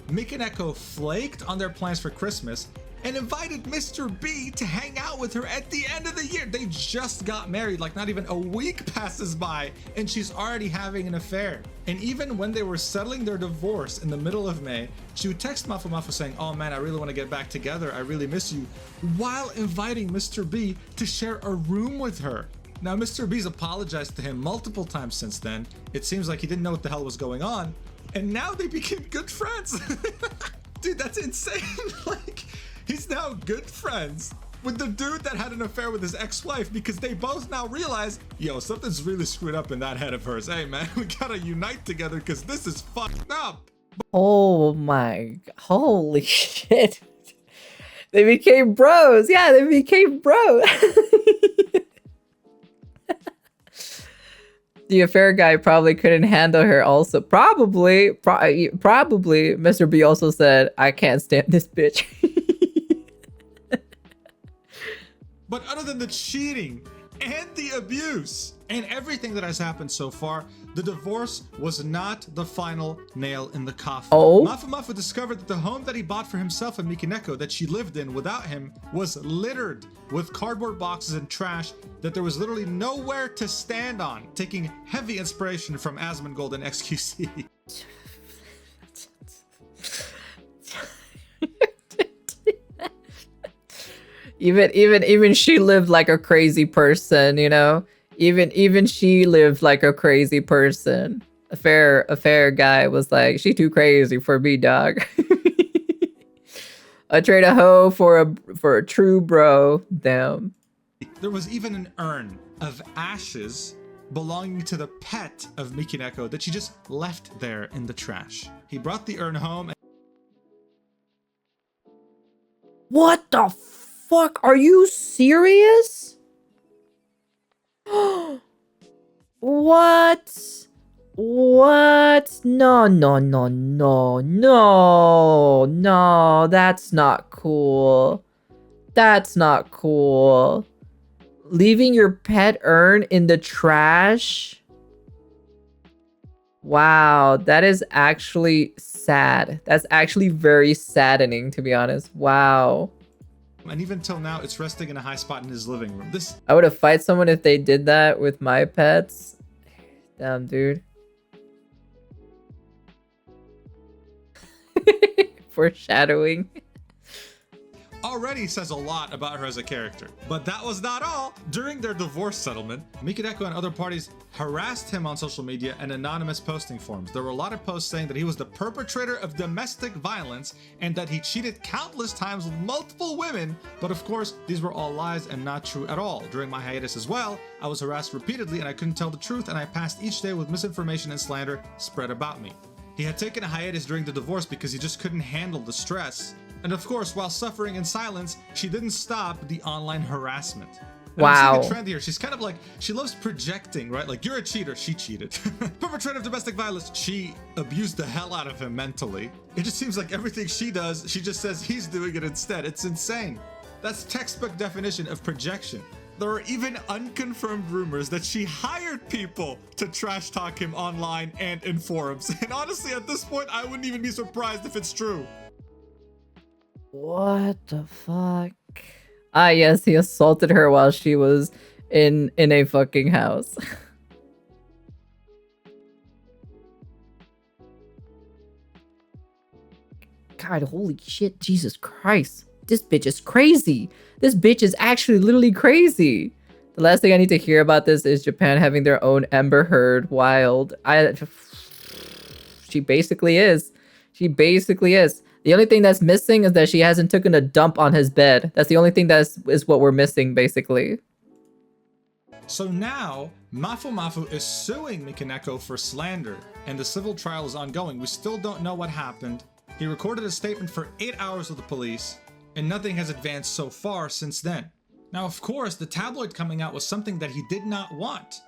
Mick and Echo flaked on their plans for Christmas and invited Mr. B to hang out with her at the end of the year. They just got married, like not even a week passes by and she's already having an affair. And even when they were settling their divorce in the middle of May, she would text Mafu Mafu saying, "Oh man, I really want to get back together. I really miss you," while inviting Mr. B to share a room with her. Now, Mr. B's apologized to him multiple times since then. It seems like he didn't know what the hell was going on. And now they became good friends. Dude, that's insane. Like, he's now good friends with the dude that had an affair with his ex-wife because they both now realize, yo, something's really screwed up in that head of hers. Hey man, we gotta unite together because this is fucked up. Oh my, holy shit. They became bros. Yeah, they became bros. The affair guy probably couldn't handle her also. Probably, Mr. B also said, I can't stand this bitch. But other than the cheating and the abuse and everything that has happened so far, the divorce was not the final nail in the coffin. Oh? Mafu discovered that the home that he bought for himself and Mikineko that she lived in without him was littered with cardboard boxes and trash that there was literally nowhere to stand on, taking heavy inspiration from Asmongold and XQC. Even she lived like a crazy person, you know? Even she lived like a crazy person. A fair guy was like, she too crazy for me, dog. I trade a hoe for a true bro. Damn. There was even an urn of ashes belonging to the pet of Mikineko that she just left there in the trash. He brought the urn home. What the fuck? Are you serious? What? What? No, that's not cool. That's not cool. Leaving your pet urn in the trash? Wow, that is actually sad. That's actually very saddening, to be honest. Wow. And even till now, it's resting in a high spot in his living room. I would have fight someone if they did that with my pets. Damn, dude. Foreshadowing. Already says a lot about her as a character. But that was not all. During their divorce settlement, Mikineko and other parties harassed him on social media and anonymous posting forums. There were a lot of posts saying that he was the perpetrator of domestic violence and that he cheated countless times with multiple women. But of course, these were all lies and not true at all. During my hiatus as well, I was harassed repeatedly and I couldn't tell the truth, and I passed each day with misinformation and slander spread about me. He had taken a hiatus during the divorce because he just couldn't handle the stress. And of course, while suffering in silence, she didn't stop the online harassment. And wow. I'm seeing a trend here. She's kind of like, she loves projecting, right? Like, you're a cheater, she cheated. Perpetrator of domestic violence, she abused the hell out of him mentally. It just seems like everything she does, she just says he's doing it instead. It's insane. That's textbook definition of projection. There are even unconfirmed rumors that she hired people to trash talk him online and in forums. And honestly, at this point, I wouldn't even be surprised if it's true. What the fuck? Ah, yes, he assaulted her while she was in a fucking house. God, holy shit, Jesus Christ. This bitch is crazy. This bitch is actually literally crazy. The last thing I need to hear about this is Japan having their own Amber Heard wild. She basically is. She basically is. The only thing that's missing is that she hasn't taken a dump on his bed. That's the only thing is what we're missing, basically. So now, Mafu is suing Mikineko for slander, and the civil trial is ongoing. We still don't know what happened. He recorded a statement for 8 hours with the police, and nothing has advanced so far since then. Now, of course, the tabloid coming out was something that he did not want.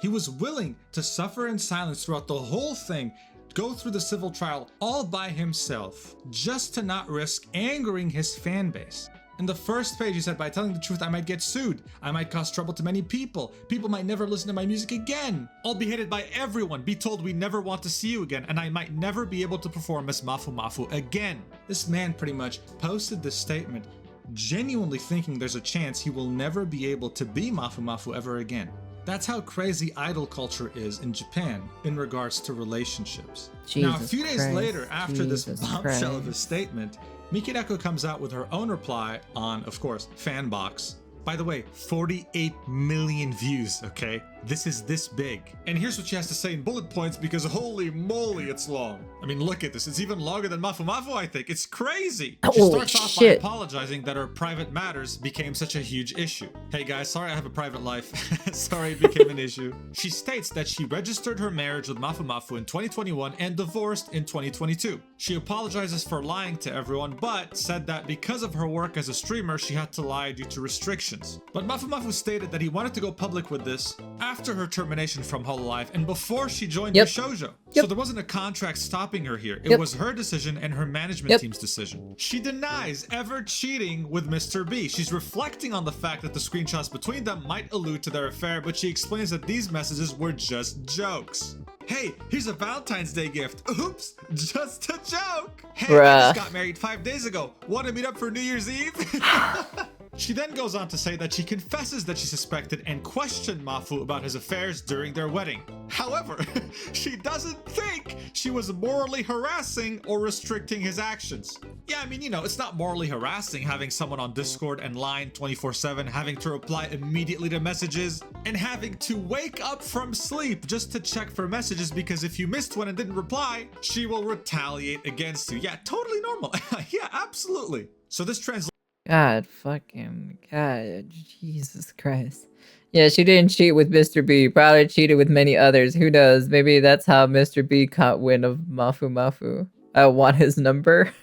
He was willing to suffer in silence throughout the whole thing, go through the civil trial all by himself, just to not risk angering his fan base. In the first page, he said, by telling the truth, I might get sued. I might cause trouble to many people. People might never listen to my music again. I'll be hated by everyone, be told we never want to see you again, and I might never be able to perform as Mafu again. This man pretty much posted this statement, genuinely thinking there's a chance he will never be able to be Mafu ever again. That's how crazy idol culture is in Japan in regards to relationships. Now, a few days later, after this bombshell of a statement, Mikineko comes out with her own reply on, of course, Fanbox. By the way, 48 million views, okay? This is this big. And here's what she has to say in bullet points because holy moly, it's long. I mean, look at this. It's even longer than Mafu, I think. It's crazy. She starts off by apologizing that her private matters became such a huge issue. Hey guys, sorry I have a private life. Sorry it became an issue. She states that she registered her marriage with Mafu in 2021 and divorced in 2022. She apologizes for lying to everyone, but said that because of her work as a streamer, she had to lie due to restrictions. But Mafu stated that he wanted to go public with this after her termination from Hololive and before she joined Yep. Shoujo. Yep. So there wasn't a contract stopping her here. It Yep. was her decision and her management Yep. team's decision. She denies ever cheating with Mr. B. She's reflecting on the fact that the screenshots between them might allude to their affair, but she explains that these messages were just jokes. Hey, here's a Valentine's Day gift. Oops, just a joke. Hey, I Bruh. just got married 5 days ago. Want to meet up for New Year's Eve? She then goes on to say that she confesses that she suspected and questioned Mafu about his affairs during their wedding. However, she doesn't think she was morally harassing or restricting his actions. Yeah, I mean, you know, it's not morally harassing having someone on Discord and Line 24/7, having to reply immediately to messages, and having to wake up from sleep just to check for messages because if you missed one and didn't reply, she will retaliate against you. Yeah, totally normal. Yeah, absolutely. So this translates. God fucking God, Jesus Christ. Yeah, she didn't cheat with Mr. B. Probably cheated with many others. Who knows? Maybe that's how Mr. B caught wind of Mafu Mafu. I want his number.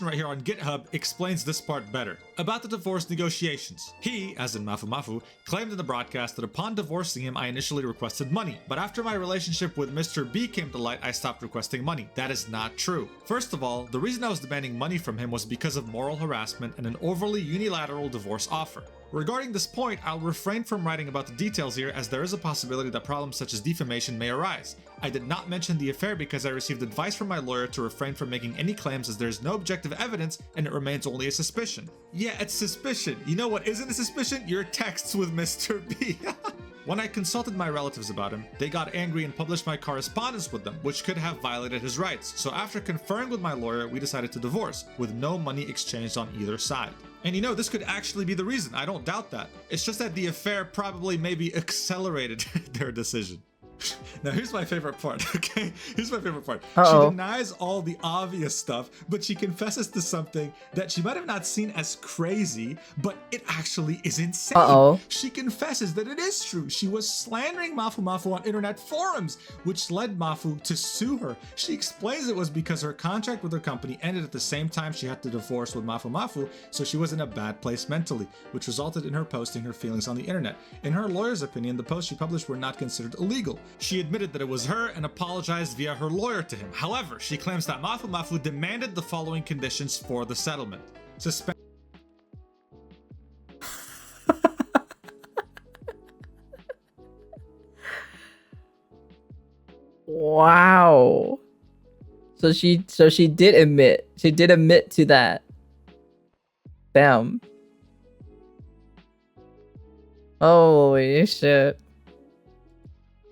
Right here on GitHub explains this part better. About the divorce negotiations. He, as in Mafu Mafu, claimed in the broadcast that upon divorcing him, I initially requested money. But after my relationship with Mr. B came to light, I stopped requesting money. That is not true. First of all, the reason I was demanding money from him was because of moral harassment and an overly unilateral divorce offer. Regarding this point, I'll refrain from writing about the details here as there is a possibility that problems such as defamation may arise. I did not mention the affair because I received advice from my lawyer to refrain from making any claims as there is no objective evidence and it remains only a suspicion. Yeah, it's suspicion. You know what isn't a suspicion? Your texts with Mr. B. When I consulted my relatives about him, they got angry and published my correspondence with them, which could have violated his rights. So after conferring with my lawyer, we decided to divorce, with no money exchanged on either side. And you know, this could actually be the reason, I don't doubt that. It's just that the affair probably maybe accelerated their decision. Now here's my favorite part, okay? Here's my favorite part. Uh-oh. She denies all the obvious stuff, but she confesses to something that she might have not seen as crazy, but it actually is insane. Uh-oh. She confesses that it is true. She was slandering Mafu Mafu on internet forums, which led Mafu to sue her. She explains it was because her contract with her company ended at the same time she had to divorce with Mafu Mafu, so she was in a bad place mentally, which resulted in her posting her feelings on the internet. In her lawyer's opinion, the posts she published were not considered illegal. She admitted that it was her and apologized via her lawyer to him. However, she claims that Mafu Mafu demanded the following conditions for the settlement. Wow. So she did admit. She did admit to that. Bam. Holy shit.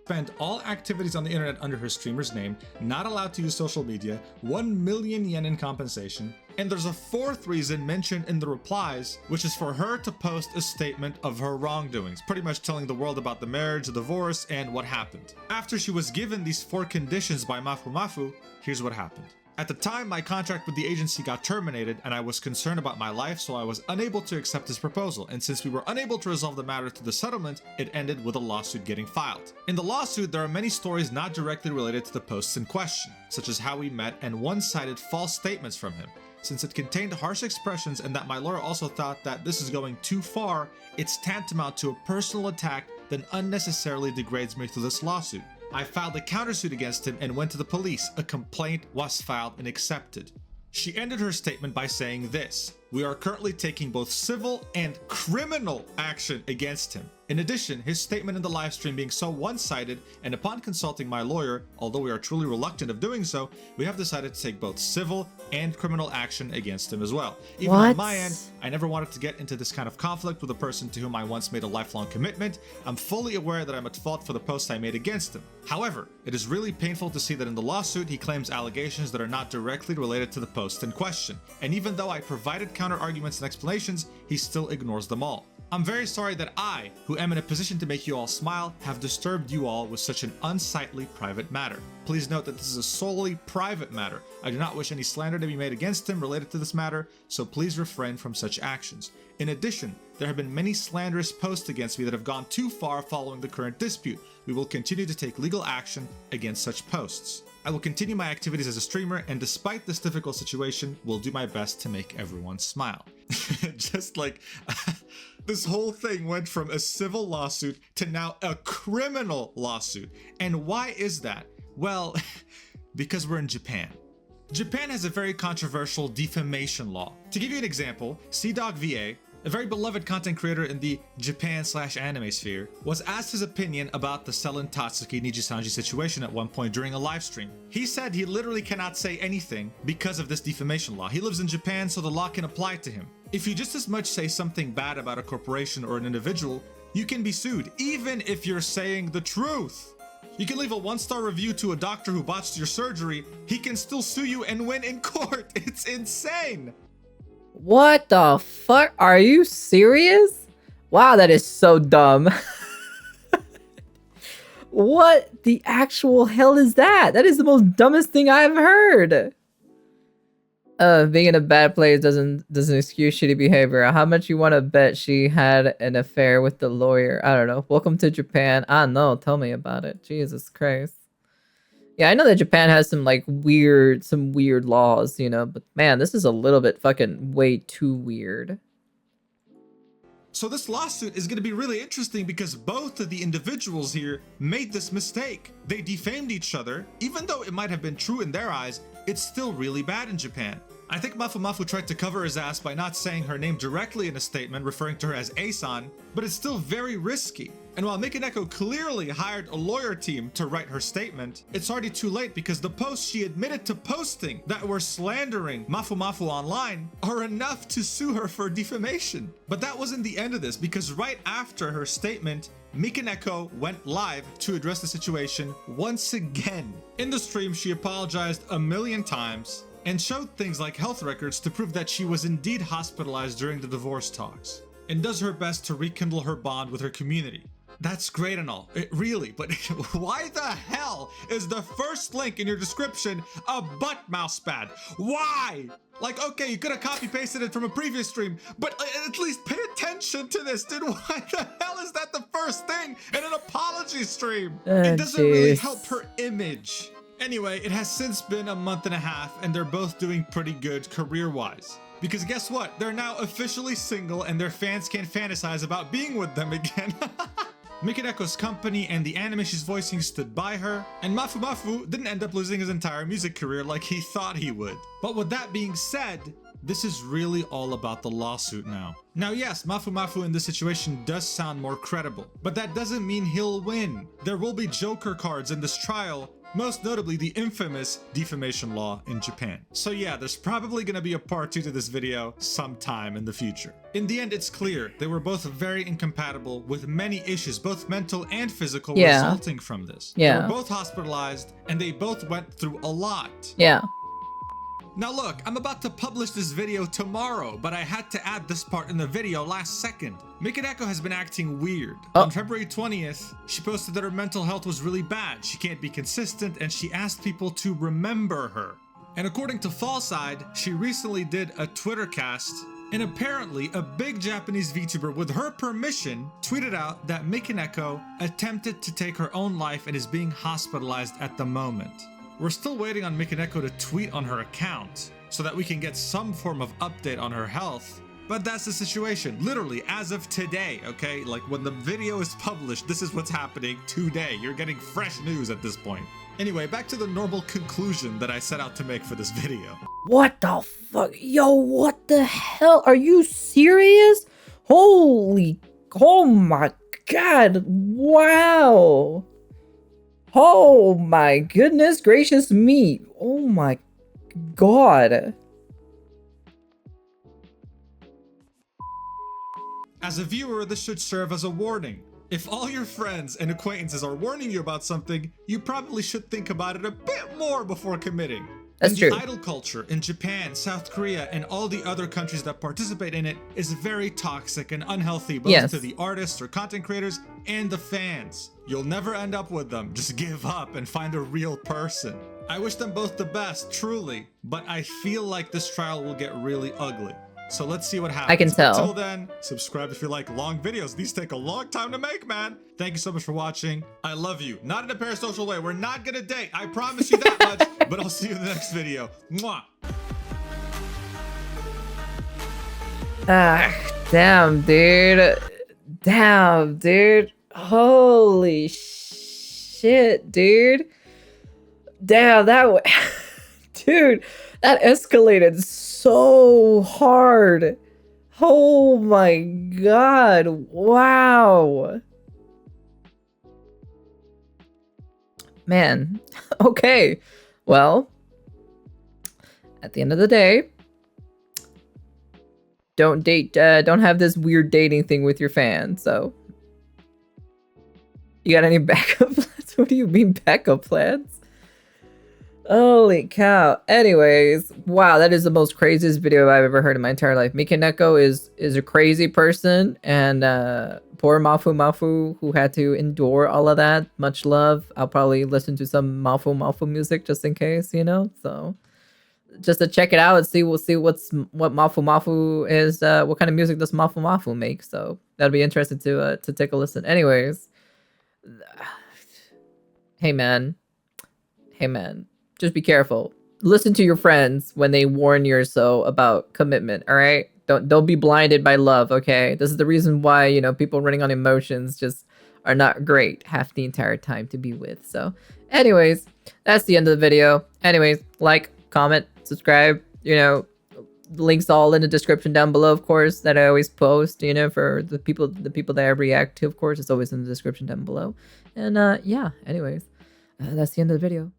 Spend all activities on the internet under her streamer's name, not allowed to use social media, 1 million yen in compensation, and there's a fourth reason mentioned in the replies, which is for her to post a statement of her wrongdoings, pretty much telling the world about the marriage, the divorce, and what happened. After she was given these 4 conditions by Mafu Mafu, here's what happened. At the time, my contract with the agency got terminated and I was concerned about my life, so I was unable to accept his proposal. And since we were unable to resolve the matter through the settlement, it ended with a lawsuit getting filed. In the lawsuit, there are many stories not directly related to the posts in question, such as how we met and one-sided false statements from him. Since it contained harsh expressions and that my lawyer also thought that this is going too far, it's tantamount to a personal attack that unnecessarily degrades me through this lawsuit. I filed a countersuit against him and went to the police. A complaint was filed and accepted. She ended her statement by saying this: "We are currently taking both civil and criminal action against him." In addition, his statement in the livestream being so one-sided, and upon consulting my lawyer, although we are truly reluctant of doing so, we have decided to take both civil and criminal action against him as well. Even on my end, I never wanted to get into this kind of conflict with a person to whom I once made a lifelong commitment. I'm fully aware that I'm at fault for the posts I made against him. However, it is really painful to see that in the lawsuit he claims allegations that are not directly related to the post in question. And even though I provided counter arguments and explanations, he still ignores them all. I'm very sorry that I, who am in a position to make you all smile, have disturbed you all with such an unsightly private matter. Please note that this is a solely private matter. I do not wish any slander to be made against him related to this matter, so please refrain from such actions. In addition, there have been many slanderous posts against me that have gone too far following the current dispute. We will continue to take legal action against such posts. I will continue my activities as a streamer, and despite this difficult situation, will do my best to make everyone smile. Just like this whole thing went from a civil lawsuit to now a criminal lawsuit. And why is that? Well, because we're in Japan. Japan has a very controversial defamation law. To give you an example, CDogVA, a very beloved content creator in the Japan/anime sphere, was asked his opinion about the Selen Tatsuki Nijisanji situation at one point during a live stream. He said he literally cannot say anything because of this defamation law. He lives in Japan, so the law can apply to him. If you just as much say something bad about a corporation or an individual, you can be sued, even if you're saying the truth. You can leave a 1-star review to a doctor who botched your surgery. He can still sue you and win in court. It's insane. What the fuck? Are you serious? Wow, that is so dumb. What the actual hell is that? That is the most dumbest thing I've heard. Being in a bad place doesn't excuse shitty behavior. How much you want to bet she had an affair with the lawyer? I don't know. Welcome to Japan. I know. Tell me about it. Jesus Christ. Yeah, I know that Japan has some like weird laws, you know, but man, this is a little bit fucking way too weird. So this lawsuit is going to be really interesting because both of the individuals here made this mistake. They defamed each other. Even though it might have been true in their eyes, it's still really bad in Japan. I think Mafu tried to cover his ass by not saying her name directly in a statement, referring to her as A-san, but it's still very risky. And while Mikaneko clearly hired a lawyer team to write her statement, it's already too late because the posts she admitted to posting that were slandering Mafu online are enough to sue her for defamation. But that wasn't the end of this, because right after her statement, Mikaneko went live to address the situation once again. In the stream, she apologized a million times and showed things like health records to prove that she was indeed hospitalized during the divorce talks, and does her best to rekindle her bond with her community. That's great and all, really, but why the hell is the first link in your description a butt mouse pad? Why? Like, okay, you could have copy pasted it from a previous stream, but at least pay attention to this, dude. Why the hell is that the first thing in an apology stream? It doesn't really help her image. Anyway, it has since been a month and a half, and they're both doing pretty good career-wise. Because guess what? They're now officially single, and their fans can fantasize about being with them again. Mikaneko's company and the anime she's voicing stood by her, and Mafu didn't end up losing his entire music career like he thought he would. But with that being said, this is really all about the lawsuit now. Now yes, Mafu in this situation does sound more credible, but that doesn't mean he'll win. There will be joker cards in this trial, most notably the infamous defamation law in Japan. So yeah, there's probably gonna be a part 2 to this video sometime in the future. In the end, it's clear they were both very incompatible with many issues, both mental and physical, resulting from this. They were both hospitalized and they both went through a lot. Yeah. Now look, I'm about to publish this video tomorrow, but I had to add this part in the video last second. Mikaneko has been acting weird. On February 20th, she posted that her mental health was really bad, she can't be consistent, and she asked people to remember her. And according to Fallside, she recently did a Twitter cast, and apparently a big Japanese VTuber with her permission tweeted out that Mikaneko attempted to take her own life and is being hospitalized at the moment. We're still waiting on Mikaneko to tweet on her account so that we can get some form of update on her health. But that's the situation, literally as of today, okay? Like when the video is published, this is what's happening today. You're getting fresh news at this point. Anyway, back to the normal conclusion that I set out to make for this video. What the fuck? Yo, what the hell? Are you serious? Holy, oh my god, wow. Oh my goodness gracious me. Oh my god. As a viewer, this should serve as a warning. If all your friends and acquaintances are warning you about something, you probably should think about it a bit more before committing. That's true. The idol culture in Japan, South Korea, and all the other countries that participate in it is very toxic and unhealthy, both to the artists or content creators and the fans. You'll never end up with them. Just give up and find a real person. I wish them both the best, truly, but I feel like this trial will get really ugly. So let's see what happens. I can tell. Until then, subscribe if you like long videos. These take a long time to make, man. Thank you so much for watching. I love you. Not in a parasocial way. We're not gonna date. I promise you that much. But I'll see you in the next video. Mwah. Ah, damn, dude. Damn, dude. Holy shit, dude. Damn, dude, that escalated so hard. Oh my god. Wow. Man. Okay. Well, at the end of the day, don't have this weird dating thing with your fans. So, you got any backup plans? What do you mean backup plans? Holy cow. Anyways, wow, that is the most craziest video I've ever heard in my entire life. Mikaneko is a crazy person, and poor Mafu who had to endure all of that. Much love. I'll probably listen to some Mafu music just in case, you know. So just to check it out and see, we'll see what Mafu is, what kind of music does Mafu make. So that'll be interesting to take a listen. Anyways, hey man, just be careful. Listen to your friends when they warn you or so about commitment. All right, don't be blinded by love. Okay, this is the reason why, you know, people running on emotions just are not great half the entire time to be with. So anyways, that's the end of the video. Anyways, like, comment, subscribe, you know, links all in the description down below, of course, that I always post, you know, for the people that I react to, of course, it's always in the description down below. And yeah, anyways, that's the end of the video.